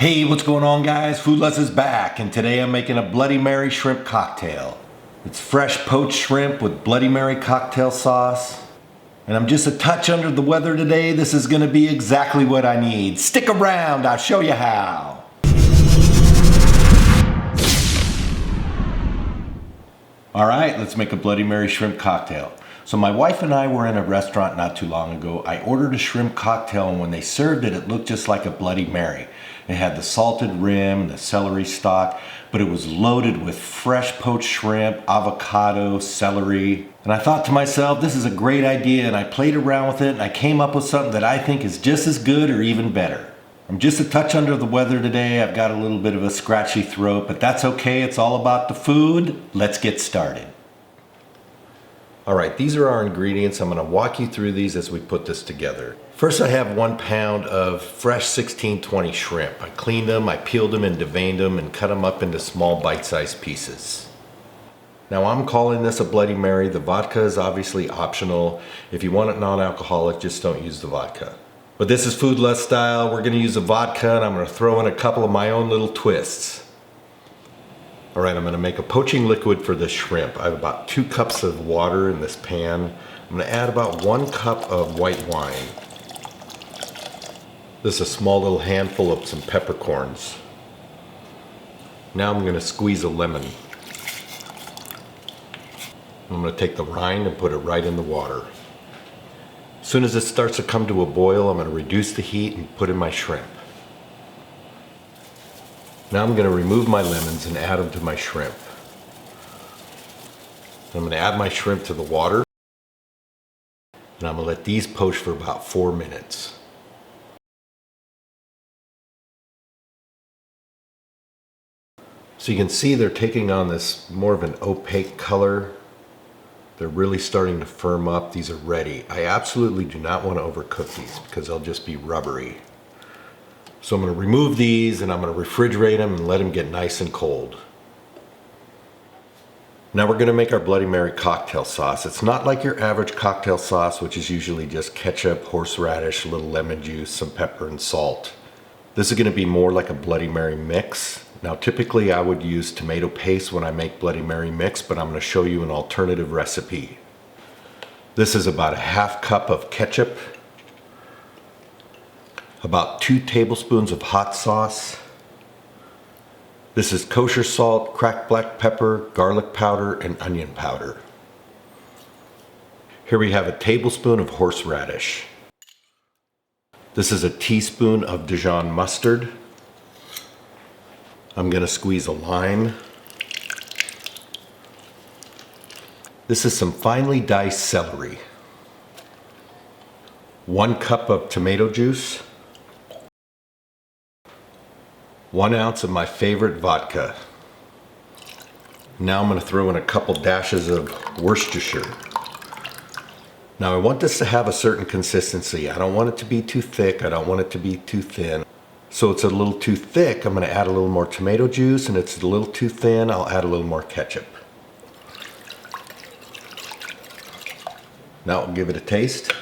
Hey, what's going on, guys? Foodless is back, and today I'm making a Bloody Mary shrimp cocktail. It's fresh poached shrimp with Bloody Mary cocktail sauce. And I'm just a touch under the weather today. This is gonna be exactly what I need. Stick around, I'll show you how. All right, let's make a Bloody Mary shrimp cocktail. So my wife and I were in a restaurant not too long ago. I ordered a shrimp cocktail, and when they served it, it looked just like a Bloody Mary. It had the salted rim, the celery stalk, but it was loaded with fresh poached shrimp, avocado, celery. And I thought to myself, this is a great idea, and I played around with it, and I came up with something that I think is just as good or even better. I'm just a touch under the weather today. I've got a little bit of a scratchy throat, but that's okay. It's all about the food. Let's get started. All right, these are our ingredients. I'm gonna walk you through these as we put this together. First, I have 1 pound of fresh 1620 shrimp. I cleaned them, I peeled them and deveined them and cut them up into small bite-sized pieces. Now I'm calling this a Bloody Mary. The vodka is obviously optional. If you want it non-alcoholic, just don't use the vodka. But this is Foodless style. We're gonna use a vodka, and I'm gonna throw in a couple of my own little twists. All right, I'm gonna make a poaching liquid for this shrimp. I have about 2 cups of water in this pan. I'm gonna add about 1 cup of white wine. This is a small little handful of some peppercorns. Now I'm gonna squeeze a lemon. I'm gonna take the rind and put it right in the water. As soon as it starts to come to a boil, I'm gonna reduce the heat and put in my shrimp. Now I'm gonna remove my lemons and add them to my shrimp. I'm gonna add my shrimp to the water, and I'm gonna let these poach for about 4 minutes. So you can see they're taking on this more of an opaque color. They're really starting to firm up. These are ready. I absolutely do not want to overcook these because they'll just be rubbery. So I'm going to remove these, and I'm going to refrigerate them and let them get nice and cold. Now we're going to make our Bloody Mary cocktail sauce. It's not like your average cocktail sauce, which is usually just ketchup, horseradish, a little lemon juice, some pepper, and salt. This is going to be more like a Bloody Mary mix. Now typically I would use tomato paste when I make Bloody Mary mix, but I'm going to show you an alternative recipe. This is about a ½ cup of ketchup, about 2 tablespoons of hot sauce. This is kosher salt, cracked black pepper, garlic powder, and onion powder. Here we have a tablespoon of horseradish. This is a teaspoon of Dijon mustard. I'm going to squeeze a lime. This is some finely diced celery. 1 cup of tomato juice. 1 ounce of my favorite vodka. Now I'm going to throw in a couple dashes of Worcestershire. Now I want this to have a certain consistency. I don't want it to be too thick. I don't want it to be too thin. So it's a little too thick, I'm going to add a little more tomato juice, and it's a little too thin, I'll add a little more ketchup. Now I'll give it a taste.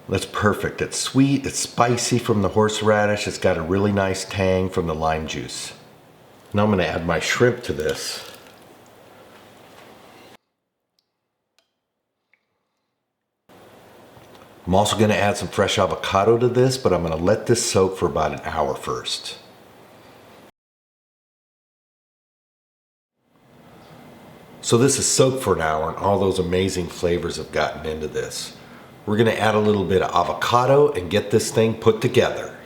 That's perfect. It's sweet, it's spicy from the horseradish, it's got a really nice tang from the lime juice. Now I'm going to add my shrimp to this. I'm also going to add some fresh avocado to this, but I'm going to let this soak for about an hour first. So this is soaked for an hour, and all those amazing flavors have gotten into this. We're going to add a little bit of avocado and get this thing put together.